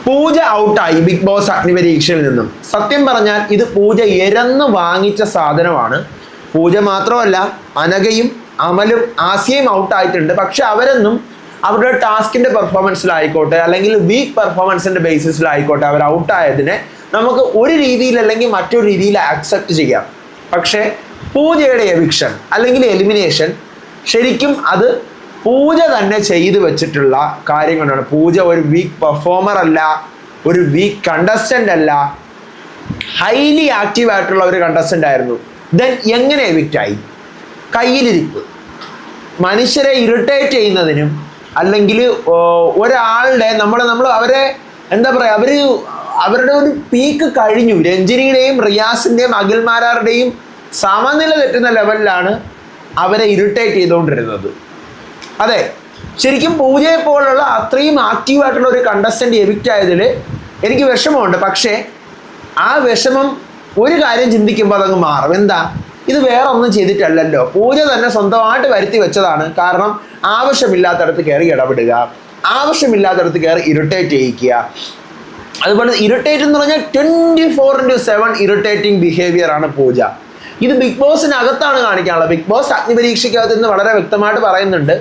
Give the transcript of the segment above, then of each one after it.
പൂജ ഔട്ടായി big boss അഗ്നിപരീക്ഷയിൽ നിന്നും. സത്യം പറഞ്ഞാൽ ഇത് പൂജ എരന്ന് വാങ്ങിച്ച സാധനമാണ്. പൂജ മാത്രമല്ല, അനഘയും അമലും ആസിയയും ഔട്ടായിട്ടുണ്ട്. പക്ഷെ അവരൊന്നും അവരുടെ ടാസ്കിന്റെ പെർഫോമൻസിലായിക്കോട്ടെ അല്ലെങ്കിൽ വീക്ക് പെർഫോമൻസിന്റെ ബേസിസിലായിക്കോട്ടെ അവർ ഔട്ടായതിനെ നമുക്ക് ഒരു രീതിയിൽ അല്ലെങ്കിൽ മറ്റൊരു രീതിയിൽ ആക്സെപ്റ്റ് ചെയ്യാം. പക്ഷേ പൂജയുടെ എവിക്ഷൻ അല്ലെങ്കിൽ എലിമിനേഷൻ ശരിക്കും അത് പൂജ തന്നെ ചെയ്തു വെച്ചിട്ടുള്ള കാര്യങ്ങളാണ്. പൂജ ഒരു വീക്ക് പെർഫോമർ അല്ല, ഒരു വീക്ക് കണ്ടസ്റ്റന്റ് അല്ല, ഹൈലി ആക്റ്റീവ് ആയിട്ടുള്ള ഒരു കണ്ടസ്റ്റന്റ് ആയിരുന്നു. ദെൻ എങ്ങനെ എവിക്റ്റായി? കയ്യിലിരിപ്പ്. മനുഷ്യരെ ഇറിറ്റേറ്റ് ചെയ്യുന്നതിനും അല്ലെങ്കിൽ ഒരാളുടെ നമ്മൾ അവരെ എന്താ പറയുക, അവരുടെ ഒരു പീക്ക് കഴിഞ്ഞു. രഞ്ജിനിയുടെയും റിയാസിൻ്റെയും അഖിൽമാരാരുടെയും സമനില തെറ്റുന്ന ലെവലിലാണ് അവരെ ഇറിറ്റേറ്റ് ചെയ്തുകൊണ്ടിരുന്നത്. അതെ, ശരിക്കും പൂജയെ പോലുള്ള അത്രയും ആക്റ്റീവായിട്ടുള്ള ഒരു കണ്ടസ്റ്റന്റ് എവിക്റ്റ് ആയതിൽ എനിക്ക് വിഷമമുണ്ട്. പക്ഷേ ആ വിഷമം ഒരു കാര്യം ചിന്തിക്കുമ്പോൾ അതങ്ങ് മാറും. എന്താ? ഇത് വേറെ ഒന്നും ചെയ്തിട്ടല്ലല്ലോ, പൂജ തന്നെ സ്വന്തമായിട്ട് വരുത്തി വെച്ചതാണ്. കാരണം ആവശ്യമില്ലാത്തടത്ത് കയറി ഇടപെടുക, ആവശ്യമില്ലാത്തടത്ത് കയറി ഇറിറ്റേറ്റ് ചെയ്യിക്കുക. അതുപോലെ ഇറിറ്റേറ്റ് എന്ന് പറഞ്ഞാൽ 24/7 ഇറിറ്റേറ്റിംഗ് ബിഹേവിയർ ആണ് പൂജ. ഇത് ബിഗ് ബോസിനകത്താണ് കാണിക്കാനുള്ളത്. ബിഗ് ബോസ് അഗ്നിപരീക്ഷയ്ക്കകത്ത് നിന്ന് വളരെ വ്യക്തമായിട്ട് പറയുന്നുണ്ട്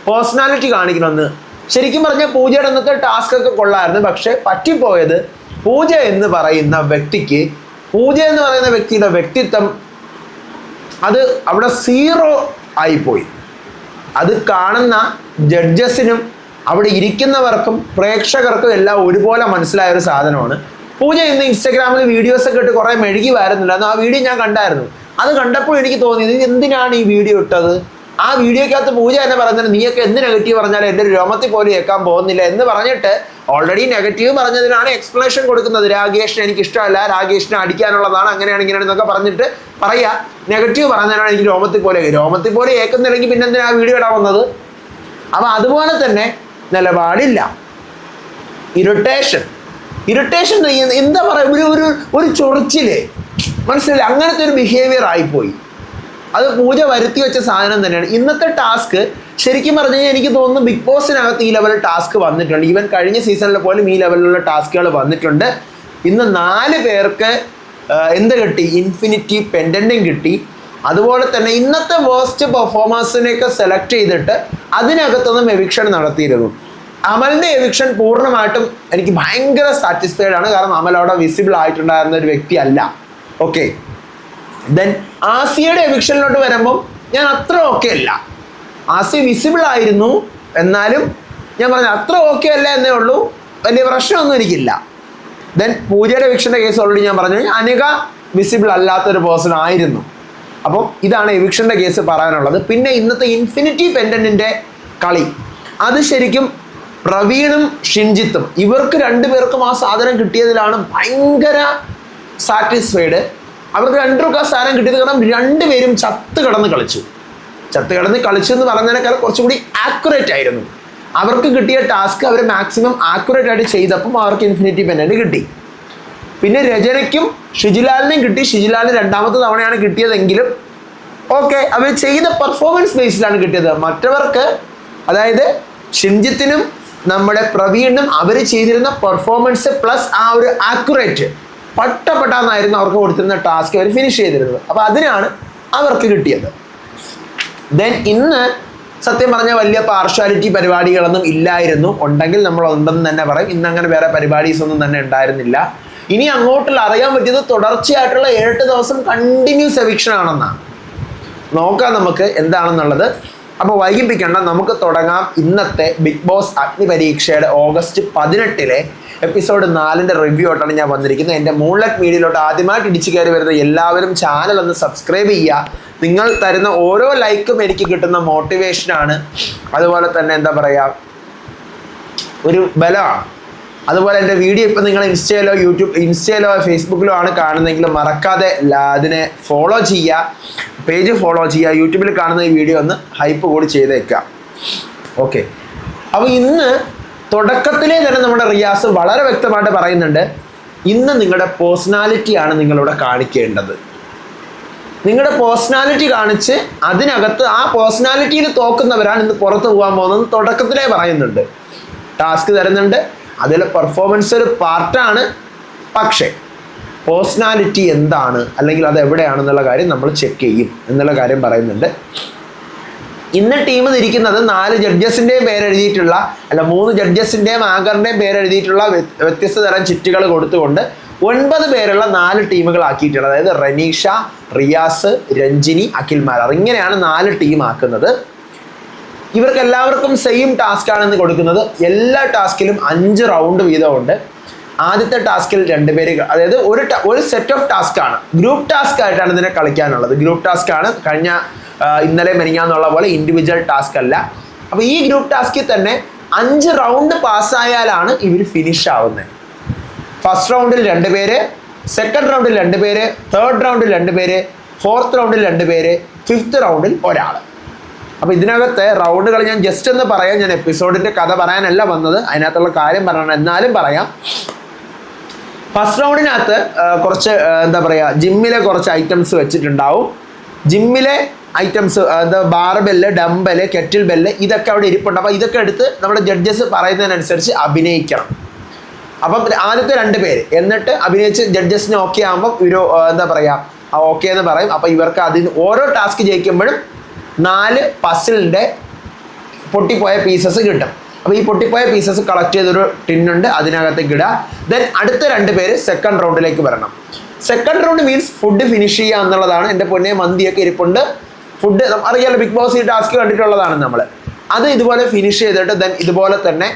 പേഴ്സണാലിറ്റി കാണിക്കണമെന്ന്. ശരിക്കും പറഞ്ഞാൽ പൂജയുടെ അന്നത്തെ ടാസ്ക് ഒക്കെ കൊള്ളായിരുന്നു. പക്ഷെ പറ്റിപ്പോയത് പൂജ എന്ന് പറയുന്ന വ്യക്തിയുടെ വ്യക്തിത്വം അത് അവിടെ 0 ആയിപ്പോയി. അത് കാണുന്ന ജഡ്ജസിനും അവിടെ ഇരിക്കുന്നവർക്കും പ്രേക്ഷകർക്കും എല്ലാം ഒരുപോലെ മനസ്സിലായ ഒരു സാധനമാണ്. പൂജ ഇന്ന് ഇൻസ്റ്റാഗ്രാമിൽ വീഡിയോസൊക്കെ ഇട്ട് കുറേ മെഴുകി വരുന്നുണ്ടായിരുന്നു. ആ വീഡിയോ ഞാൻ കണ്ടായിരുന്നു. അത് കണ്ടപ്പോൾ എനിക്ക് തോന്നിയത് എന്തിനാണ് ഈ വീഡിയോ ഇട്ടത്? ആ വീഡിയോക്കകത്ത് പൂജ തന്നെ പറഞ്ഞത് നീയൊക്കെ എന്ത് നെഗറ്റീവ് പറഞ്ഞാലും എൻ്റെ ഒരു രോമത്തിൽ പോലും കേൾക്കാൻ പോകുന്നില്ല എന്ന് പറഞ്ഞിട്ട് ഓൾറെഡി നെഗറ്റീവ് പറഞ്ഞതിനാണ് എക്സ്പ്ലനേഷൻ കൊടുക്കുന്നത്. രാകേഷിന് എനിക്ക് ഇഷ്ടമല്ല, രാകേഷിനെ അടിക്കാനുള്ളതാണ്, അങ്ങനെയാണ് ഇങ്ങനെയാണെന്നൊക്കെ പറഞ്ഞിട്ട് പറയാ. നെഗറ്റീവ് പറഞ്ഞതിനാണ് എനിക്ക് രോമത്തിൽ പോലെ കേൾക്കുന്നില്ലെങ്കിൽ പിന്നെ എന്തിനാ വീഡിയോ ഇടാൻ വന്നത്? അപ്പം അതുപോലെ തന്നെ നിലപാടില്ല. ഇറിറ്റേഷൻ എന്താ പറയുക, ഒരു ചൊറിച്ചില്, മനസ്സിലായില്ല, അങ്ങനത്തെ ഒരു ബിഹേവിയർ ആയിപ്പോയി. അത് പൂജ വരുത്തി വെച്ച സാധനം തന്നെയാണ്. ഇന്നത്തെ ടാസ്ക് ശരിക്കും പറഞ്ഞു കഴിഞ്ഞാൽ എനിക്ക് തോന്നുന്നു ബിഗ് ബോസിനകത്ത് ഈ ലെവൽ ടാസ്ക് വന്നിട്ടുണ്ട്. ഈവൻ കഴിഞ്ഞ സീസണിൽ പോലും ഈ ലെവലിലുള്ള ടാസ്കുകൾ വന്നിട്ടുണ്ട്. ഇന്ന് 4 പേർക്ക് എന്ത് കിട്ടി? ഇൻഫിനിറ്റി പെൻഡന്റും കിട്ടി. അതുപോലെ തന്നെ ഇന്നത്തെ വേസ്റ്റ് പെർഫോമൻസിനെയൊക്കെ സെലക്ട് ചെയ്തിട്ട് അതിനകത്തൊന്നും എവിക്ഷൻ നടത്തിയിരുന്നു. അമലിന്റെ എവിക്ഷൻ പൂർണ്ണമായിട്ടും എനിക്ക് ഭയങ്കര സാറ്റിസ്ഫൈഡ് ആണ്. കാരണം അമൽ അവിടെ വിസിബിൾ ആയിട്ടുണ്ടായിരുന്ന ഒരു വ്യക്തിയല്ല. ഓക്കെ, ദെൻ ആസിയയുടെ എവിക്ഷനിലോട്ട് വരുമ്പം ഞാൻ അത്ര ഓക്കെ അല്ല. ആസിയ വിസിബിൾ ആയിരുന്നു, എന്നാലും ഞാൻ പറഞ്ഞു അത്ര ഓക്കെ അല്ല എന്നേ ഉള്ളൂ, വലിയ പ്രശ്നമൊന്നും എനിക്കില്ല. ദെൻ പൂജയുടെ എവിക്ഷൻ്റെ കേസ് ഓൾറെഡി ഞാൻ പറഞ്ഞു, അനഘ വിസിബിൾ അല്ലാത്തൊരു പേഴ്സൺ ആയിരുന്നു. അപ്പം ഇതാണ് എവിക്ഷൻ്റെ കേസ് പറയാനുള്ളത്. പിന്നെ ഇന്നത്തെ ഇൻഫിനിറ്റി പെൻഡന്റിൻ്റെ കളി, അത് ശരിക്കും പ്രവീണും ഷിൻജിത്തും ഇവർക്ക് 2 പേർക്കും ആ സാധനം കിട്ടിയതിലാണ് ഭയങ്കര സാറ്റിസ്ഫൈഡ്. അവർക്ക് 2 പേർക്കും ആ സാധനം കിട്ടിയത് കാരണം 2 പേരും ചത്ത് കിടന്ന് കളിച്ചു എന്ന് പറഞ്ഞതിനേക്കാൾ കുറച്ചുകൂടി ആക്യുറേറ്റ് ആയിരുന്നു. അവർക്ക് കിട്ടിയ ടാസ്ക് അവർ മാക്സിമം ആക്യുറേറ്റ് ആയിട്ട് ചെയ്തപ്പം അവർക്ക് ഇൻഫിനിറ്റി പെൻഡന്റ് കിട്ടി. പിന്നെ രചനയ്ക്കും ഷിജിലാലിനും കിട്ടി. ഷിജിലാലിന് 2ാമത്തെ തവണയാണ് കിട്ടിയതെങ്കിലും ഓക്കെ, അവർ ചെയ്ത പെർഫോമൻസ് ബേസിലാണ് കിട്ടിയത്. മറ്റവർക്ക്, അതായത് ഷിൻജിത്തിനും നമ്മുടെ പ്രവീണിനും അവർ ചെയ്തിരുന്ന പെർഫോമൻസ് പ്ലസ് ആ ഒരു ആക്യുറേറ്റ് പട്ടാന്നായിരുന്നു അവർക്ക് കൊടുത്തിരുന്ന ടാസ്ക് അവർ ഫിനിഷ് ചെയ്തിരുന്നത്. അപ്പോൾ അതിനാണ് അവർക്ക് കിട്ടിയത്. ദെൻ ഇന്ന് സത്യം പറഞ്ഞാൽ വലിയ പാർഷ്വാലിറ്റി പരിപാടികളൊന്നും ഇല്ലായിരുന്നു. ഉണ്ടെങ്കിൽ നമ്മൾ ഉണ്ടെന്ന് തന്നെ പറയും. ഇന്ന് അങ്ങനെ വേറെ പരിപാടീസ് ഒന്നും തന്നെ ഉണ്ടായിരുന്നില്ല. ഇനി അങ്ങോട്ടുള്ള അറിയാൻ പറ്റിയത് തുടർച്ചയായിട്ടുള്ള 7 ദിവസം കണ്ടിന്യൂസ് എവിക്ഷൻ ആണെന്നാണ്. നോക്കാം നമുക്ക് എന്താണെന്നുള്ളത്. അപ്പോൾ വൈകിപ്പിക്കേണ്ട, നമുക്ക് തുടങ്ങാം. ഇന്നത്തെ ബിഗ് ബോസ് അഗ്നിപരീക്ഷയുടെ ഓഗസ്റ്റ് 18 എപ്പിസോഡ് 4 റിവ്യൂ ആയിട്ടാണ് ഞാൻ വന്നിരിക്കുന്നത്. എൻ്റെ മൂൺലൈറ്റ് മീഡിയയിലോട്ട് ആദ്യമായിട്ട് ഇടിച്ചു കയറി വരുന്ന എല്ലാവരും ചാനൽ ഒന്ന് സബ്സ്ക്രൈബ് ചെയ്യുക. നിങ്ങൾ തരുന്ന ഓരോ ലൈക്കും എനിക്ക് കിട്ടുന്ന മോട്ടിവേഷനാണ്. അതുപോലെ തന്നെ എന്താ പറയുക, ഒരു ബലമാണ്. അതുപോലെ എൻ്റെ വീഡിയോ ഇപ്പം നിങ്ങൾ ഇൻസ്റ്റയിലോ ഫേസ്ബുക്കിലോ ആണ് കാണുന്നതെങ്കിൽ മറക്കാതെ അതിനെ ഫോളോ ചെയ്യുക, പേജ് ഫോളോ ചെയ്യുക. യൂട്യൂബിൽ കാണുന്ന ഈ വീഡിയോ ഒന്ന് ഹൈപ്പ് കൂടി ചെയ്തേക്കാം. ഓക്കെ, അപ്പോൾ ഇന്ന് തുടക്കത്തിലേ തന്നെ നമ്മുടെ റിയാസ് വളരെ വ്യക്തമായിട്ട് പറയുന്നുണ്ട്, ഇന്ന് നിങ്ങളുടെ പേഴ്സണാലിറ്റിയാണ് നിങ്ങളിവിടെ കാണിക്കേണ്ടത്. നിങ്ങളുടെ പേഴ്സണാലിറ്റി കാണിച്ച് അതിനകത്ത് ആ പേഴ്സണാലിറ്റിയിൽ തോക്കുന്നവരാണ് ഇന്ന് പുറത്ത് പോകാൻ പോകുന്നത് തുടക്കത്തിലേ പറയുന്നുണ്ട്. ടാസ്ക് തരുന്നുണ്ട്, അതിലെ പെർഫോമൻസ് ഒരു പാർട്ടാണ്. പക്ഷേ പേഴ്സണാലിറ്റി എന്താണ്, അല്ലെങ്കിൽ അത് എവിടെയാണെന്നുള്ള കാര്യം നമ്മൾ ചെക്ക് ചെയ്യും എന്നുള്ള കാര്യം പറയുന്നുണ്ട്. ഇന്ന് ടീം തിരിക്കുന്നത് 4 ജഡ്ജസിൻ്റെയും പേരെഴുതിയിട്ടുള്ള, അല്ല 3 ജഡ്ജസിൻ്റെയും ആങ്കറിൻ്റെയും പേരെഴുതിയിട്ടുള്ള വ്യത്യസ്ത തരം ചിറ്റുകൾ കൊടുത്തുകൊണ്ട് 9 പേരുള്ള 4 ടീമുകളാക്കിയിട്ടുള്ളത്. അതായത് റനീഷ, റിയാസ്, രഞ്ജിനി, അഖിൽ മാരാർ, ഇങ്ങനെയാണ് 4 ടീം ആക്കുന്നത്. ഇവർക്ക് എല്ലാവർക്കും സെയിം ടാസ്ക് ആണ് ഇന്ന് കൊടുക്കുന്നത്. എല്ലാ ടാസ്കിലും 5 റൗണ്ട് വീതമുണ്ട്. ആദ്യത്തെ ടാസ്കിൽ 2 പേര്, അതായത് ഒരു സെറ്റ് ഓഫ് ടാസ്ക് ആണ്. ഗ്രൂപ്പ് ടാസ്ക് ആയിട്ടാണ് ഇതിനെ കളിക്കാനുള്ളത്. ഗ്രൂപ്പ് ടാസ്ക് ആണ്, കഴിഞ്ഞ ഇന്നലെ മെനിങ്ങാന്നുള്ള പോലെ ഇൻഡിവിജ്വൽ ടാസ്ക് അല്ല. അപ്പോൾ ഈ ഗ്രൂപ്പ് ടാസ്കിൽ തന്നെ 5 റൗണ്ട് പാസ്സായാലാണ് ഇവർ ഫിനിഷ് ആവുന്നത്. ഫസ്റ്റ് റൗണ്ടിൽ 2 പേര്, സെക്കൻഡ് റൗണ്ടിൽ 2 പേര്, തേർഡ് റൗണ്ടിൽ 2 പേര്, ഫോർത്ത് റൗണ്ടിൽ 2 പേര്, ഫിഫ്ത്ത് റൗണ്ടിൽ ഒരാൾ. അപ്പോൾ ഇതിനകത്തെ റൗണ്ടുകൾ ഞാൻ ജസ്റ്റ് ഒന്ന് പറയാം. ഞാൻ എപ്പിസോഡിൻ്റെ കഥ പറയാനല്ല വന്നത്, അതിനകത്തുള്ള കാര്യം പറയണം, എന്നാലും പറയാം. ഫസ്റ്റ് റൗണ്ടിനകത്ത് കുറച്ച് എന്താ പറയുക, ജിമ്മിലെ കുറച്ച് ഐറ്റംസ് വെച്ചിട്ടുണ്ടാവും. ജിമ്മിലെ ഐറ്റംസ്, ബാർബെല്ല്, ഡംബെല്, കെറ്റിൽ ബെല്ല്, ഇതൊക്കെ അവിടെ ഇരിപ്പുണ്ട്. അപ്പോൾ ഇതൊക്കെ എടുത്ത് നമ്മുടെ ജഡ്ജസ് പറയുന്നതിനനുസരിച്ച് അഭിനയിക്കണം. അപ്പം ആദ്യത്തെ 2 പേര് എന്നിട്ട് അഭിനയിച്ച് ജഡ്ജസിന് ഓക്കെ ആകുമ്പോൾ ഇവർ എന്താ പറയുക ഓക്കെ എന്ന് പറയും. അപ്പോൾ ഇവർക്ക് അതിന് ഓരോ ടാസ്ക് ജയിക്കുമ്പോഴും 4 പസിലിൻ്റെ പൊട്ടിപ്പോയ പീസസ് കിട്ടും. അപ്പോൾ ഈ പൊട്ടിപ്പോയ പീസസ് കളക്ട് ചെയ്തൊരു ടിന്നുണ്ട്, അതിനകത്തേക്ക് ഇടുക. ദെൻ അടുത്ത 2 പേര് സെക്കൻഡ് റൗണ്ടിലേക്ക് വരണം. Second round means food finish ചെയ്യുക എന്നുള്ളതാണ്. എൻ്റെ പൊന്നെ, മന്തിയൊക്കെ ഇരിപ്പുണ്ട്, ഫുഡ് അറിയാലോ, ബിഗ് ബോസ് ഈ ടാസ്ക് കണ്ടിട്ടുള്ളതാണ് നമ്മൾ. അത് ഇതുപോലെ ഫിനിഷ് ചെയ്തിട്ട് ദെൻ ഇതുപോലെ തന്നെ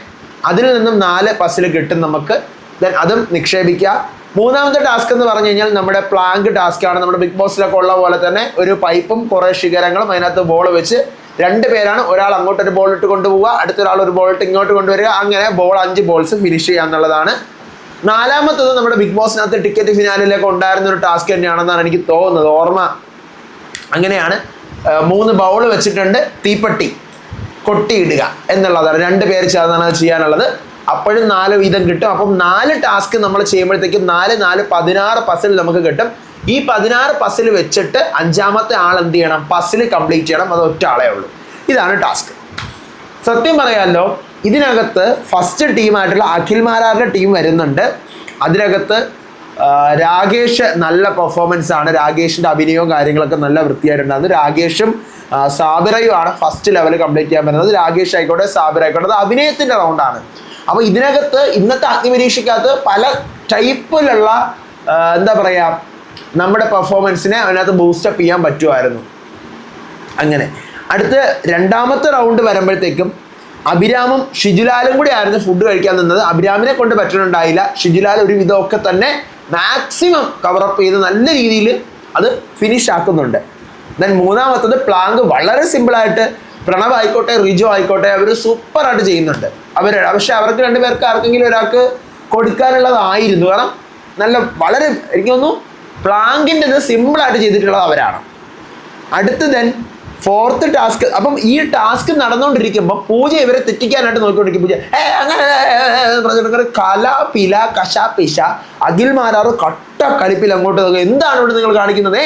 അതിൽ നിന്നും 4 പസിൽ കിട്ടും നമുക്ക്. ദെൻ അതും നിക്ഷേപിക്കുക. മൂന്നാമത്തെ ടാസ്ക് എന്ന് പറഞ്ഞു കഴിഞ്ഞാൽ നമ്മുടെ പ്ലാങ്ക് ടാസ്ക് ആണ്. നമ്മുടെ ബിഗ് ബോസിലൊക്കെ ഉള്ള പോലെ തന്നെ ഒരു പൈപ്പും കുറേ ശിഖരങ്ങളും, അതിനകത്ത് ബോൾ വെച്ച് 2 പേരാണ്, ഒരാൾ അങ്ങോട്ടൊരു ബോൾ ഇട്ട് കൊണ്ടുപോവുക, അടുത്തൊരാൾ ഒരു ബോൾ ഇട്ട് ഇങ്ങോട്ട് കൊണ്ടുവരിക, അങ്ങനെ 5 ബോൾസ് ഫിനിഷ് ചെയ്യുക എന്നുള്ളതാണ്. നാലാമത്തത് നമ്മുടെ ബിഗ് ബോസിനകത്ത് ടിക്കറ്റ് ഫിനാലിലേക്ക് ഉണ്ടായിരുന്ന ഒരു ടാസ്ക് തന്നെയാണെന്നാണ് എനിക്ക് തോന്നുന്നത്, ഓർമ്മ അങ്ങനെയാണ്. 3 ബൗൾ വെച്ചിട്ടുണ്ട്, തീപ്പെട്ടി കൊട്ടിയിടുക എന്നുള്ളതാണ്. 2 പേര് ചേർന്നാണ് അത് ചെയ്യാനുള്ളത്. അപ്പോഴും 4 വീതം കിട്ടും. അപ്പം 4 ടാസ്ക് നമ്മൾ ചെയ്യുമ്പോഴത്തേക്കും 4 16 പസിൽ നമുക്ക് കിട്ടും. ഈ 16 പസിൽ വെച്ചിട്ട് 5ാമത്തെ ആൾ എന്ത് ചെയ്യണം, പസിൽ കംപ്ലീറ്റ് ചെയ്യണം. അത് ഒറ്റ ആളേ ഉള്ളൂ. ഇതാണ് ടാസ്ക്. സത്യം പറയാമല്ലോ, ഇതിനകത്ത് ഫസ്റ്റ് ടീമായിട്ടുള്ള അഖിൽ മാരാറിൻ്റെ ടീം വരുന്നുണ്ട്. അതിനകത്ത് രാകേഷ് നല്ല പെർഫോമൻസ് ആണ്. രാകേഷിൻ്റെ അഭിനയവും കാര്യങ്ങളൊക്കെ നല്ല വൃത്തിയായിട്ടുണ്ടായിരുന്നു. രാകേഷും സാബിറയുമാണ് ഫസ്റ്റ് ലെവൽ കംപ്ലീറ്റ് ചെയ്യാൻ പറ്റുന്നത്. രാകേഷ് ആയിക്കോട്ടെ, സാബിറ ആയിക്കോട്ടെ, അത് അഭിനയത്തിൻ്റെ റൗണ്ടാണ്. അപ്പോൾ ഇതിനകത്ത് ഇന്നത്തെ അഗ്നിപരീക്ഷയ്ക്കകത്ത് പല ടൈപ്പിലുള്ള എന്താ പറയുക, നമ്മുടെ പെർഫോമൻസിനെ അതിനകത്ത് ബൂസ്റ്റപ്പ് ചെയ്യാൻ പറ്റുമായിരുന്നു. അങ്ങനെ അടുത്ത് 2ാമത്തെ റൗണ്ട് വരുമ്പോഴത്തേക്കും അഭിരാമും ഷിജുലാലും കൂടി ആയിരുന്നു ഫുഡ് കഴിക്കാൻ നിന്നത്. അഭിരാമിനെ കൊണ്ട് പറ്റുന്നുണ്ടായില്ല. ഷിജുലാൽ ഒരു വിധമൊക്കെ തന്നെ മാക്സിമം കവറപ്പ് ചെയ്ത് നല്ല രീതിയിൽ അത് ഫിനിഷ് ആക്കുന്നുണ്ട്. ദെൻ മൂന്നാമത്തത് പ്ലാങ്ക് വളരെ സിമ്പിളായിട്ട് പ്രണവ് ആയിക്കോട്ടെ, റിജു ആയിക്കോട്ടെ, അവർ സൂപ്പറായിട്ട് ചെയ്യുന്നുണ്ട്. പക്ഷെ അവർക്ക് 2 പേർക്ക് ആർക്കെങ്കിലും ഒരാൾക്ക് കൊടുക്കാനുള്ളതായിരുന്നു. കാരണം നല്ല വളരെ എനിക്ക് തോന്നുന്നു പ്ലാങ്കിൻ്റെ ഇത് സിമ്പിളായിട്ട് ചെയ്തിട്ടുള്ളത് അവരാണ്. അടുത്ത് ദെൻ 4th ടാസ്ക്. അപ്പം ഈ ടാസ്ക് നടന്നുകൊണ്ടിരിക്കുമ്പോൾ പൂജ ഇവരെ തെറ്റിക്കാനായിട്ട് നോക്കിക്കൊണ്ടിരിക്കും. പൂജ അങ്ങനെ കല പില കശ പിശ, അഖിൽ മാരാറ് കട്ട കളിപ്പിൽ അങ്ങോട്ട് നോക്കുക. എന്താണ് ഇവിടെ നിങ്ങൾ കാണിക്കുന്നത്,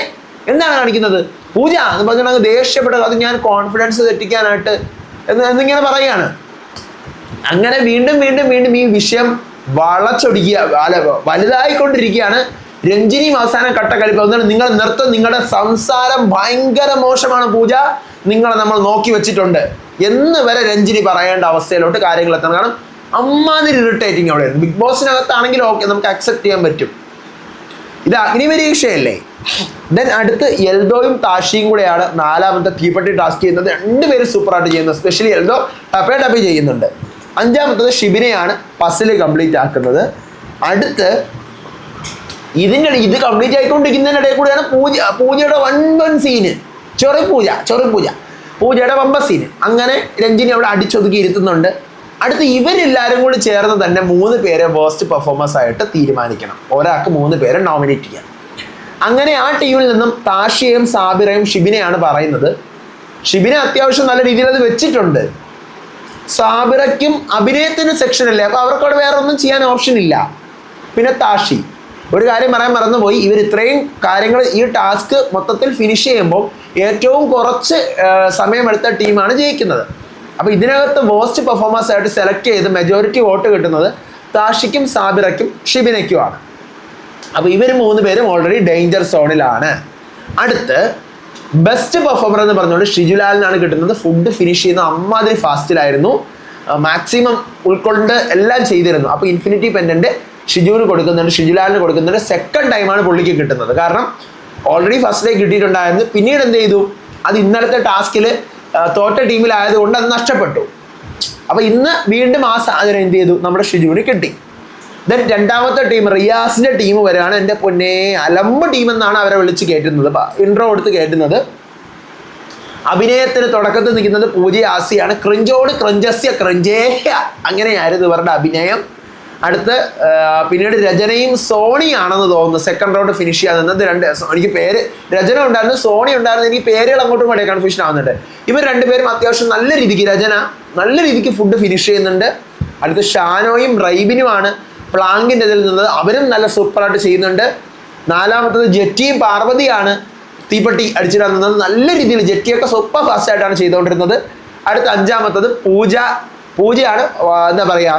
എന്താണ് കാണിക്കുന്നത് പൂജ എന്ന് പറഞ്ഞാൽ അങ്ങ് ദേഷ്യപ്പെട്ടത്, അത് ഞാൻ കോൺഫിഡൻസ് തെറ്റിക്കാനായിട്ട് എന്നിങ്ങനെ പറയുകയാണ്. അങ്ങനെ വീണ്ടും വീണ്ടും വീണ്ടും ഈ വിഷയം വലുതായിക്കൊണ്ടിരിക്കുകയാണ്. രഞ്ജിനിയും അവസാനം കട്ടക്കളിപ്പ്. നിങ്ങൾ നിർത്തും, നിങ്ങളുടെ സംസാരം ഭയങ്കര മോശമാണ് പൂജ, നിങ്ങളെ നമ്മൾ നോക്കി വെച്ചിട്ടുണ്ട് എന്ന് വരെ രഞ്ജിനി പറയേണ്ട അവസ്ഥയിലോട്ട് കാര്യങ്ങൾ എത്തണം. കാരണം അമ്മാതിരി ഇറിറ്റേറ്റിംഗ് അവിടെയായിരുന്നു. ബിഗ് ബോസിനകത്താണെങ്കിൽ ഓക്കെ, നമുക്ക് അക്സെപ്റ്റ് ചെയ്യാൻ പറ്റും. ഇത് അഗ്നിപരീക്ഷയല്ലേ. ദെൻ അടുത്ത് എൽദോയും താഷിയും കൂടെയാണ് 4ാമത്തെ തീപ്പെട്ടി ടാസ്ക് ചെയ്യുന്നത്. 2 പേര് സൂപ്പറായിട്ട് ചെയ്യുന്നത്. സ്പെഷ്യലി എൽദോ ടപ്പേ ചെയ്യുന്നുണ്ട്. 5ാമത്തത് ഷിബിനെയാണ് പസിൽ കംപ്ലീറ്റ് ആക്കുന്നത്. അടുത്ത് ഇത് കംപ്ലീറ്റ് ആയിക്കൊണ്ടിരിക്കുന്നതിനിടയിൽ കൂടെയാണ് പൂജയുടെ വൻ സീന്, പൂജയുടെ വമ്പ സീന്. അങ്ങനെ രഞ്ജിനി അവിടെ അടിച്ചൊതുക്കി ഇരുത്തുന്നുണ്ട്. അടുത്ത് ഇവരെല്ലാവരും കൂടി ചേർന്ന് തന്നെ 3 പേരെ വേസ്റ്റ് പെർഫോമൻസ് ആയിട്ട് തീരുമാനിക്കണം. ഒരാൾക്ക് 3 പേരെ നോമിനേറ്റ് ചെയ്യാം. അങ്ങനെ ആ ടീമിൽ നിന്നും താഷിയയും സാബിറയും ഷിബിനെയാണ് പറയുന്നത്. ഷിബിനെ അത്യാവശ്യം നല്ല രീതിയിൽ അത് വെച്ചിട്ടുണ്ട്. സാബിറയ്ക്കും അഭിനയത്തിന് സെക്ഷൻ അല്ലേ, അപ്പോൾ അവർക്കവിടെ വേറെ ഒന്നും ചെയ്യാൻ ഓപ്ഷൻ ഇല്ല. പിന്നെ താഷി, ഒരു കാര്യം പറയാൻ മറന്നുപോയി, ഇവർ ഇത്രയും കാര്യങ്ങൾ ഈ ടാസ്ക് മൊത്തത്തിൽ ഫിനിഷ് ചെയ്യുമ്പോൾ ഏറ്റവും കുറച്ച് സമയമെടുത്ത ടീമാണ് ജയിക്കുന്നത്. അപ്പോൾ ഇതിനകത്ത് വേസ്റ്റ് പെർഫോമൻസ് ആയിട്ട് സെലക്ട് ചെയ്ത് മെജോറിറ്റി വോട്ട് കിട്ടുന്നത് മുത്താഷിക്കും സാബിറയ്ക്കും ഷിബിനയ്ക്കുമാണ്. അപ്പോൾ ഇവർ 3 പേരും ഓൾറെഡി ഡേഞ്ചർ സോണിലാണ്. അടുത്ത് ബെസ്റ്റ് പെർഫോമർ എന്ന് പറഞ്ഞുകൊണ്ട് ഷിജുലാലിനാണ് കിട്ടുന്നത്. ഫുഡ് ഫിനിഷ് ചെയ്യുന്ന അമ്മാതിരി ഫാസ്റ്റിലായിരുന്നു, മാക്സിമം ഉൾക്കൊണ്ട് എല്ലാം ചെയ്തിരുന്നു. അപ്പോൾ ഇൻഫിനിറ്റി പെൻഡന്റ് ഷിജുവിന് കൊടുക്കുന്നുണ്ട്, ഷിജുലാലിന് കൊടുക്കുന്നുണ്ട്. സെക്കൻഡ് ടൈമാണ് പുള്ളിക്ക് കിട്ടുന്നത്. കാരണം ഓൾറെഡി ഫസ്റ്റിലേക്ക് കിട്ടിയിട്ടുണ്ടായിരുന്നു. പിന്നീട് എന്ത് ചെയ്തു, അത് ഇന്നലത്തെ ടാസ്കിൽ തോറ്റ ടീമിലായതുകൊണ്ട് അത് നഷ്ടപ്പെട്ടു. അപ്പോൾ ഇന്ന് വീണ്ടും ആ സാധനം എന്ത് ചെയ്തു, നമ്മുടെ ഷിജുവിന് കിട്ടി. ദെൻ രണ്ടാമത്തെ ടീം റിയാസിൻ്റെ ടീം വരെയാണ്. എൻ്റെ പൊന്നെ അലമ്പ് ടീം എന്നാണ് അവരെ വിളിച്ച് കയറ്റുന്നത്, ഇൻട്രോ കൊടുത്ത് കയറ്റുന്നത്. അഭിനയത്തിന് തുടക്കത്തിൽ നിൽക്കുന്നത് പൂജ ആസിയാണ്. ക്രിഞ്ചോട് ക്രഞ്ചസ്യ ക്രഞ്ചേഹ്യ അങ്ങനെയായിരുന്നു ഇവരുടെ അഭിനയം. അടുത്ത് പിന്നീട് രചനയും സോണിയാണെന്ന് തോന്നുന്നു സെക്കൻഡ് റൗണ്ട് ഫിനിഷ് ചെയ്യാൻ നിന്നത്. എനിക്ക് പേര് രചന ഉണ്ടായിരുന്നു, സോണി ഉണ്ടായിരുന്നു. എനിക്ക് പേരുകൾ അങ്ങോട്ടും ഇങ്ങോട്ടേ കൺഫ്യൂഷൻ ആവുന്നുണ്ട്. ഇവർ രണ്ടുപേരും അത്യാവശ്യം നല്ല രീതിക്ക്, രചന നല്ല രീതിക്ക് ഫുഡ് ഫിനിഷ് ചെയ്യുന്നുണ്ട്. അടുത്ത് ഷാനോയും റൈബിനുമാണ് പ്ലാങ്കിൻ്റെ ഇതിൽ നിന്നത്. അവരും നല്ല സൂപ്പറായിട്ട് ചെയ്യുന്നുണ്ട്. നാലാമത്തത് ജെറ്റിയും പാർവതിയാണ് തീപ്പെട്ടി അടിച്ചിടുന്നത്. നല്ല രീതിയിൽ ജെറ്റിയൊക്കെ സൂപ്പർ ഫാസ്റ്റായിട്ടാണ് ചെയ്തുകൊണ്ടിരുന്നത്. അടുത്ത അഞ്ചാമത്തത് പൂജയാണ്. എന്താ പറയുക,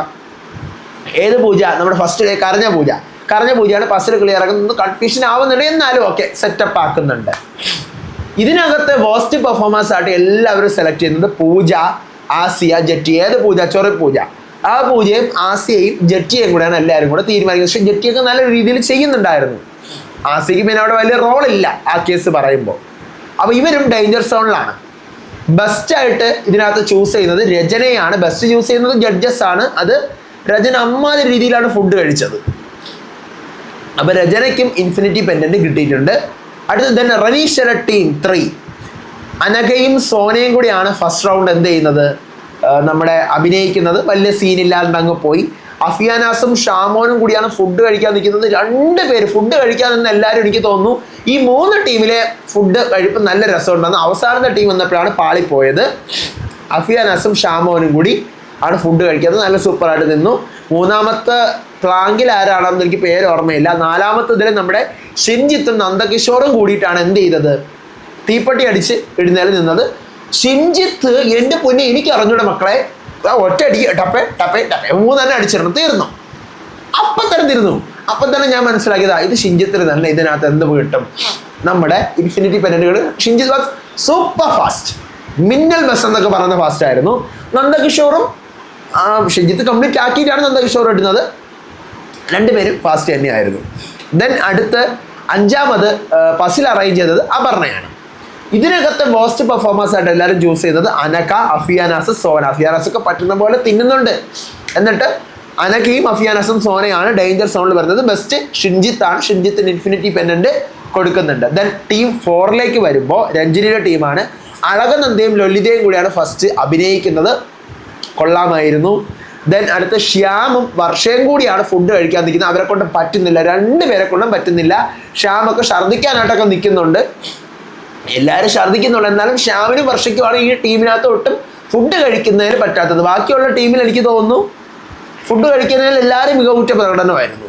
ഏത് പൂജ, നമ്മുടെ ഫസ്റ്റ് ഡേ കരഞ്ഞ പൂജയാണ് പസിൽ ക്ലിയർ ആക്കുന്നത്. കൺഫ്യൂഷൻ ആവുന്നുണ്ട്, എന്നാലും ഓക്കെ സെറ്റപ്പ് ആക്കുന്നുണ്ട്. ഇതിനകത്ത് വേസ്റ്റ് പെർഫോമൻസ് ആയിട്ട് എല്ലാവരും സെലക്ട് ചെയ്യുന്നത് പൂജ, ആസിയ, ജെറ്റി. ഏത് പൂജ, ചൊറി പൂജ. ആ പൂജയും ആസിയയും ജെറ്റിയും കൂടെയാണ് എല്ലാവരും കൂടെ തീരുമാനിക്കുന്നത്. പക്ഷേ ജെറ്റിയൊക്കെ നല്ല രീതിയിൽ ചെയ്യുന്നുണ്ടായിരുന്നു. ആസിയക്ക് പിന്നെ അവിടെ വലിയ റോളില്ല ആ കേസ് പറയുമ്പോൾ. അപ്പോൾ ഇവരും ഡേഞ്ചർ സോണിലാണ്. ബെസ്റ്റായിട്ട് ഇതിനകത്ത് ചൂസ് ചെയ്യുന്നത് രചനയാണ്. ബെസ്റ്റ് ചൂസ് ചെയ്യുന്നത് ജഡ്ജസ് ആണ്. അത് രചന അമ്മാതിരി രീതിയിലാണ് ഫുഡ് കഴിച്ചത്. അപ്പോൾ രചനയ്ക്കും ഇൻഫിനിറ്റി പെൻഡന്റ് കിട്ടിയിട്ടുണ്ട്. അടുത്ത് തന്നെ റനീഷയുടെ ടീം 3 അനഘയും സോനയും കൂടിയാണ് ഫസ്റ്റ് റൗണ്ട് എന്ത് ചെയ്യുന്നത്, നമ്മുടെ അഭിനയിക്കുന്നത്. വലിയ സീനില്ലാണ്ട് അങ്ങ് പോയി. അഫിയാനാസും ഷാമോനും കൂടിയാണ് ഫുഡ് കഴിക്കാൻ നിൽക്കുന്നത്. 2 പേര് ഫുഡ് കഴിക്കാൻ നിന്ന് എല്ലാവരും എനിക്ക് തോന്നുന്നു ഈ 3 ടീമിലെ ഫുഡ് കഴിപ്പ് നല്ല രസമുണ്ടെന്ന്. അവസാനത്തെ ടീം വന്നപ്പോഴാണ് പാളിപ്പോയത്. അഫിയാനാസും ഷാമോനും കൂടി ആണ് ഫുഡ് കഴിക്കുന്നത്. നല്ല സൂപ്പറായിട്ട് നിന്നു. മൂന്നാമത്തെ പ്ലാങ്കിൽ ആരാണെന്ന് എനിക്ക് പേര് ഓർമ്മയില്ല. നാലാമത്തതിൽ നമ്മുടെ ഷിൻജിത്തും നന്ദകിഷോറും കൂടിയിട്ടാണ് എന്ത് ചെയ്തത്, തീപ്പെട്ടി അടിച്ച് ഇടുന്നതിൽ നിന്നത്. ഷിൻജിത്ത് എൻ്റെ പൊന്നെ എനിക്ക് അറിഞ്ഞൂടെ മക്കളെ, ഒറ്റയടിക്ക് ടപ്പേ ടപ്പേ ടപ്പേ 3 അടിച്ചിരുന്നു, തീർന്നു. അപ്പം തന്നെ തീർന്നു. അപ്പം തന്നെ ഞാൻ മനസ്സിലാക്കിയതാ ഇത് ഷിൻജിത്തിന് തന്നെ ഇതിനകത്ത് എന്ത് കിട്ടും, നമ്മുടെ ഇൻഫിനിറ്റി പെനന്റുകൾ. ഷിൻജിത്ത് വാസ് സൂപ്പർ ഫാസ്റ്റ്, മിന്നൽ ബസ് എന്നൊക്കെ പറയുന്ന ഫാസ്റ്റ് ആയിരുന്നു. നന്ദകിഷോറും ഷിൻജിത്ത് കംപ്ലീറ്റ് ആക്കിയിട്ടാണ് നന്ദകിഷോർ ഇടുന്നത്. 2 പേരും ഫാസ്റ്റ് തന്നെയായിരുന്നു. ദെൻ അടുത്ത് 5ാമത് പസിൽ അറേഞ്ച് ചെയ്തത് അപർണയാണ്. ഇതിനകത്ത് വേസ്റ്റ് പെർഫോമൻസ് ആയിട്ട് എല്ലാവരും ചൂസ് ചെയ്തത് അനക, അഫിയാനാസ്, സോന. അഫിയാനാസൊക്കെ പറ്റുന്ന പോലെ തിന്നുന്നുണ്ട്. എന്നിട്ട് അനകയും അഫിയാനാസും സോനയാണ് ഡേഞ്ചർ സോണിൽ വരുന്നത്. ബെസ്റ്റ് ഷിൻജിത്താണ്. ഷിൻജിത്തിന് ഇൻഫിനിറ്റി പെൻഡന്റ് കൊടുക്കുന്നുണ്ട്. ദെൻ ടീം 4ലേക്ക് വരുമ്പോൾ രഞ്ജിനിയുടെ ടീമാണ്. അഴകനന്ദയും ലളിതയും കൂടിയാണ് ഫസ്റ്റ് അഭിനയിക്കുന്നത്. കൊള്ളാമായിരുന്നു. ദെൻ അടുത്ത ശ്യാമും വർഷയും കൂടിയാണ് ഫുഡ് കഴിക്കാൻ നിൽക്കുന്നത്. അവരെ കൊണ്ട് പറ്റുന്നില്ല, 2 പേരെ കൊണ്ടും പറ്റുന്നില്ല. ശ്യാമൊക്കെ ഛർദ്ദിക്കാനായിട്ടൊക്കെ നിൽക്കുന്നുണ്ട്. എല്ലാവരും ഛർദ്ദിക്കുന്നുണ്ട്. എന്നാലും ശ്യാമിനും വർഷയ്ക്കുമാണ് ഈ ടീമിനകത്ത് ഒട്ടും ഫുഡ് കഴിക്കുന്നതിന് പറ്റാത്തത്. ബാക്കിയുള്ള ടീമിൽ എനിക്ക് തോന്നുന്നു ഫുഡ് കഴിക്കുന്നതിൽ എല്ലാവരും മികവുറ്റ പ്രകടനമായിരുന്നു.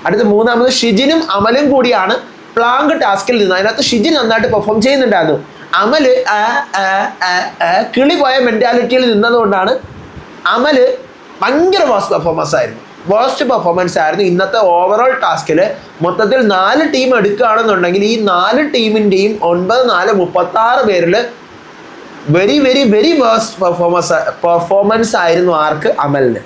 അടുത്ത 3ാമത് ഷിജിനും അമലും കൂടിയാണ് പ്ലാങ്ക് ടാസ്കിൽ നിന്ന്. അതിനകത്ത് ഷിജിൻ നന്നായിട്ട് പെർഫോം ചെയ്യുന്നുണ്ടായിരുന്നു. അമല് കിളി പോയ മെൻറ്റാലിറ്റിയിൽ നിന്നതുകൊണ്ടാണ് അമല് ഭയങ്കര വേസ്റ്റ് പെർഫോമൻസ് ആയിരുന്നു ഇന്നത്തെ ഓവറോൾ ടാസ്കിൽ. മൊത്തത്തിൽ 4 ടീം എടുക്കുകയാണെന്നുണ്ടെങ്കിൽ ഈ 4 ടീമിൻ്റെയും 9, 4, 36 പേരിൽ very very very waste performance ആയിരുന്നു ആർക്ക്, അമലിന്.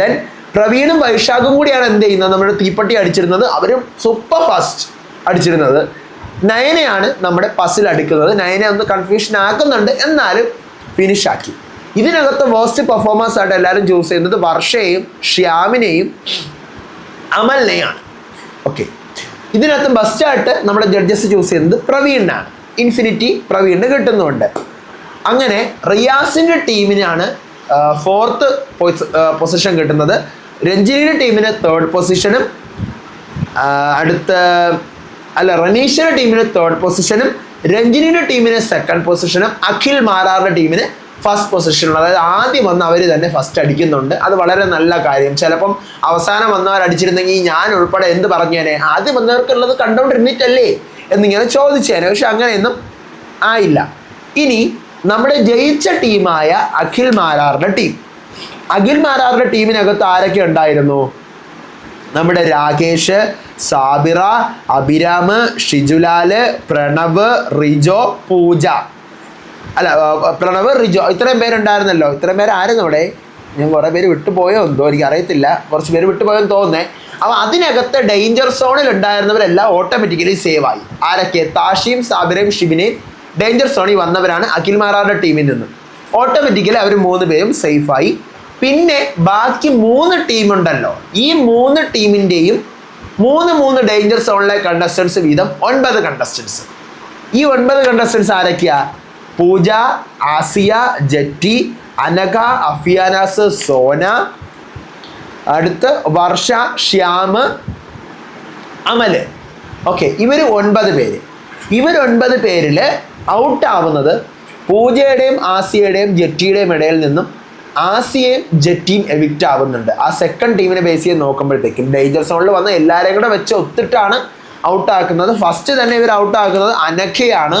ദെൻ പ്രവീണും വൈശാഖും കൂടിയാണ് എന്ത് ചെയ്യുന്നത്, നമ്മുടെ തീപ്പെട്ടി അടിച്ചിരുന്നത്. അവരും സൂപ്പർ ഫാസ്റ്റ് അടിച്ചിരുന്നത്. നയനയാണ് നമ്മുടെ പസിൽ അടിക്കുന്നത്. നയനെ ഒന്ന് കൺഫ്യൂഷൻ ആക്കുന്നുണ്ട്, എന്നാലും ഫിനിഷ് ആക്കി. ഇതിനകത്ത് വേസ്റ്റ് പെർഫോമൻസ് ആയിട്ട് എല്ലാവരും ചൂസ് ചെയ്യുന്നത് വർഷയെയും ശ്യാമിനെയും അമലിനെയാണ്. ഓക്കെ, ഇതിനകത്ത് ബെസ്റ്റായിട്ട് നമ്മുടെ ജഡ്ജസ് ചൂസ് ചെയ്യുന്നത് പ്രവീണിനാണ്. ഇൻഫിനിറ്റി പ്രവീണിന് കിട്ടുന്നുണ്ട്. അങ്ങനെ റിയാസിൻ്റെ ടീമിനാണ് 4th പൊസിഷൻ കിട്ടുന്നത്. രഞ്ജിനിയുടെ ടീമിന് 3rd പൊസിഷനും റനീഷയുടെ ടീമിന് 3rd പൊസിഷനും രഞ്ജിനിയുടെ ടീമിന് 2nd പൊസിഷനും അഖിൽ മാരാറിൻ്റെ ടീമിന് 1st പൊസിഷനും. അതായത് ആദ്യം വന്ന് അവർ തന്നെ ഫസ്റ്റ് അടിക്കുന്നുണ്ട്. അത് വളരെ നല്ല കാര്യം. ചിലപ്പം അവസാനം വന്നവർ അടിച്ചിരുന്നെങ്കിൽ ഞാൻ ഉൾപ്പെടെ എന്ത് പറഞ്ഞേനെ, ആദ്യം വന്നവർക്കുള്ളത് കണ്ടോണ്ടിരുന്നിട്ടല്ലേ എന്നിങ്ങനെ ചോദിച്ചേനെ. പക്ഷെ അങ്ങനെയൊന്നും ആയില്ല. ഇനി നമ്മുടെ ജയിച്ച ടീമായ അഖിൽ മാരാറിൻ്റെ ടീമിനകത്ത് ആരൊക്കെ ഉണ്ടായിരുന്നു? നമ്മുടെ രാകേഷ്, സാബിറ, അഭിരാം, ഷിജുലാല്, പ്രണവ്, റിജോ, പൂജ. അല്ല, പ്രണവ്, റിജോ, ഇത്രയും പേരുണ്ടായിരുന്നല്ലോ. ഇത്രയും പേര് ആയിരുന്നു അവിടെ? ഞാൻ കുറേ പേര് വിട്ടുപോയോ എന്തോ, എനിക്ക് അറിയത്തില്ല. കുറച്ച് പേര് വിട്ടുപോയെന്ന് തോന്നുന്നേ. അപ്പോൾ അതിനകത്ത് ഡേഞ്ചർ സോണിൽ ഉണ്ടായിരുന്നവരെല്ലാം ഓട്ടോമാറ്റിക്കലി സേവ് ആയി. ആരൊക്കെ? താഷിയും സാബിറയും ഷിബിനെയും ഡേഞ്ചർ സോണിൽ വന്നവരാണ് അഖിൽ മാരാരുടെ ടീമിൽ നിന്നും. ഓട്ടോമാറ്റിക്കലി അവർ 3 പേരും സേഫായി. പിന്നെ ബാക്കി 3 ടീമുണ്ടല്ലോ, ഈ 3 ടീമിൻ്റെയും 3 ഡേഞ്ചർ സോണിലെ കണ്ടസ്റ്റൻസ് വീതം 9 കണ്ടസ്റ്റൻസ്. ഈ 9 കണ്ടസ്റ്റൻസ് ആരൊക്കെയാ? പൂജ, ആസിയ, ജെറ്റി, അനഘ, അഫിയാനാസ്, സോന, അടുത്ത് വർഷ, ശ്യാം, അമല്. ഓക്കെ, ഇവർ 9 പേര്. ഇവർ 9 പേരിൽ ഔട്ടാവുന്നത് പൂജയുടെയും ആസിയയുടെയും ജെറ്റിയുടെയും ഇടയിൽ നിന്നും ആസിയയും ജെറ്റിയും എവിക്റ്റ് ആവുന്നുണ്ട്. ആ സെക്കൻഡ് ടീമിനെ ബേസ് ചെയ്ത് നോക്കുമ്പോഴത്തേക്കും ഡേഞ്ചർ സോണിൽ വന്ന എല്ലാവരെയും കൂടെ വെച്ച് ഒത്തിട്ടാണ് ഔട്ടാക്കുന്നത്. ഫസ്റ്റ് തന്നെ ഇവർ ഔട്ടാക്കുന്നത് അനഘയാണ്.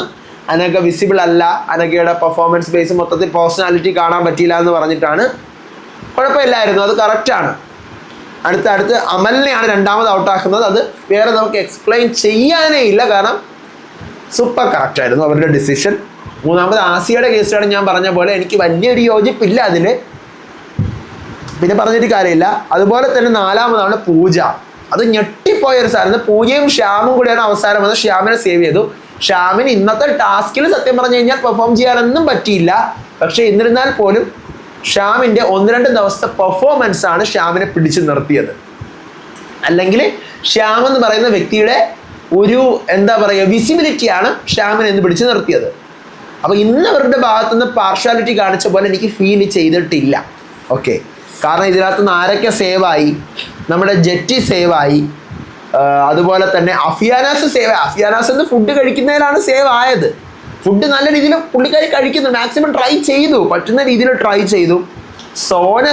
അനഘ വിസിബിൾ അല്ല, അനഘയുടെ പെർഫോമൻസ് ബേസ് മൊത്തത്തിൽ പേഴ്സണാലിറ്റി കാണാൻ പറ്റിയില്ല എന്ന് പറഞ്ഞിട്ടാണ്. കുഴപ്പമില്ലായിരുന്നു, അത് കറക്റ്റാണ്. അടുത്ത് അമലിനെയാണ് രണ്ടാമത് ഔട്ടാക്കുന്നത്. അത് വേറെ നമുക്ക് എക്സ്പ്ലെയിൻ ചെയ്യാനേ ഇല്ല, കാരണം സൂപ്പർ കറക്റ്റായിരുന്നു അവരുടെ ഡിസിഷൻ. മൂന്നാമത് ആസിയയുടെ കേസിലാണ് ഞാൻ പറഞ്ഞ പോലെ എനിക്ക് വലിയൊരു യോജിപ്പില്ല അതിൽ, പിന്നെ പറഞ്ഞിട്ട് കാര്യമില്ല. അതുപോലെ തന്നെ നാലാമതാണ് പൂജ. അത് ഞെട്ടിപ്പോയൊരു സാധനം. പൂജയും ശ്യാമും കൂടിയാണ് അവസാനം വന്നത്. ശ്യാമിനെ സേവ് ചെയ്തു. ശ്യാമിന് ഇന്നത്തെ ടാസ്കിൽ സത്യം പറഞ്ഞു കഴിഞ്ഞാൽ പെർഫോം ചെയ്യാനൊന്നും പറ്റിയില്ല. പക്ഷെ എന്നിരുന്നാൽ പോലും ശ്യാമിൻ്റെ 1-2 ദിവസത്തെ പെർഫോമൻസ് ആണ് ശ്യാമിനെ പിടിച്ചു നിർത്തിയത്. അല്ലെങ്കിൽ ശ്യാം എന്ന് പറയുന്ന വ്യക്തിയുടെ ഒരു എന്താ പറയുക വിസിബിലിറ്റിയാണ് ശ്യാമിനെ എന്ന് പിടിച്ചു നിർത്തിയത്. അപ്പോൾ ഇന്ന് അവരുടെ ഭാഗത്തുനിന്ന് പാർഷ്യാലിറ്റി കാണിച്ച പോലെ എനിക്ക് ഫീൽ ചെയ്തിട്ടില്ല. ഓക്കെ, കാരണം ഇതിനകത്തുനിന്ന് ആരൊക്കെ സേവായി? നമ്മുടെ ജെറ്റി സേവായി, അതുപോലെ തന്നെ അഫിയാനാസ് സേവ്. അഫിയാനാസ് എന്ന് ഫുഡ് കഴിക്കുന്നതിലാണ് സേവ് ആയത്. ഫുഡ് നല്ല രീതിയിൽ പുള്ളിക്കാരി കഴിക്കുന്നു, മാക്സിമം ട്രൈ ചെയ്തു, പറ്റുന്ന രീതിയിൽ ട്രൈ ചെയ്തു. സോന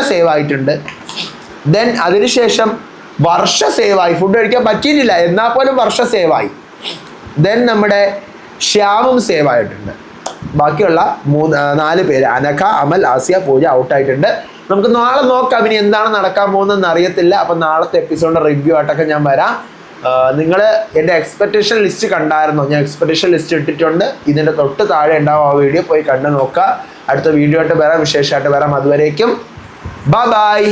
സേവായിട്ടുണ്ട്. ദെൻ അതിനുശേഷം വർഷ സേവായി. ഫുഡ് കഴിക്കാൻ പറ്റിയിട്ടില്ല, എന്നാൽ പോലും വർഷ സേവായി. ദെൻ നമ്മുടെ ശ്യാമും സേവായിട്ടുണ്ട്. ബാക്കിയുള്ള 4 പേര് അനഘ, അമൽ, ആസിയ, പൂജ ഔട്ടായിട്ടുണ്ട്. നമുക്ക് നാളെ നോക്കാം ഇനി എന്താണ് നടക്കാൻ പോകുന്നതെന്ന് അറിയത്തില്ല. അപ്പം നാളത്തെ എപ്പിസോഡിൻ്റെ റിവ്യൂ ആയിട്ടൊക്കെ ഞാൻ വരാം. നിങ്ങൾ എൻ്റെ എക്സ്പെക്റ്റേഷൻ ലിസ്റ്റ് കണ്ടായിരുന്നോ? ഞാൻ എക്സ്പെക്റ്റേഷൻ ലിസ്റ്റ് ഇട്ടിട്ടുണ്ട്. ഇതിൻ്റെ തൊട്ട് താഴെ ഉണ്ടാവും ആ വീഡിയോ, പോയി കണ്ടു നോക്കുക. അടുത്ത വീഡിയോ ആയിട്ട് വരാം, വിശേഷമായിട്ട് വരാം. അതുവരേക്കും ബൈ.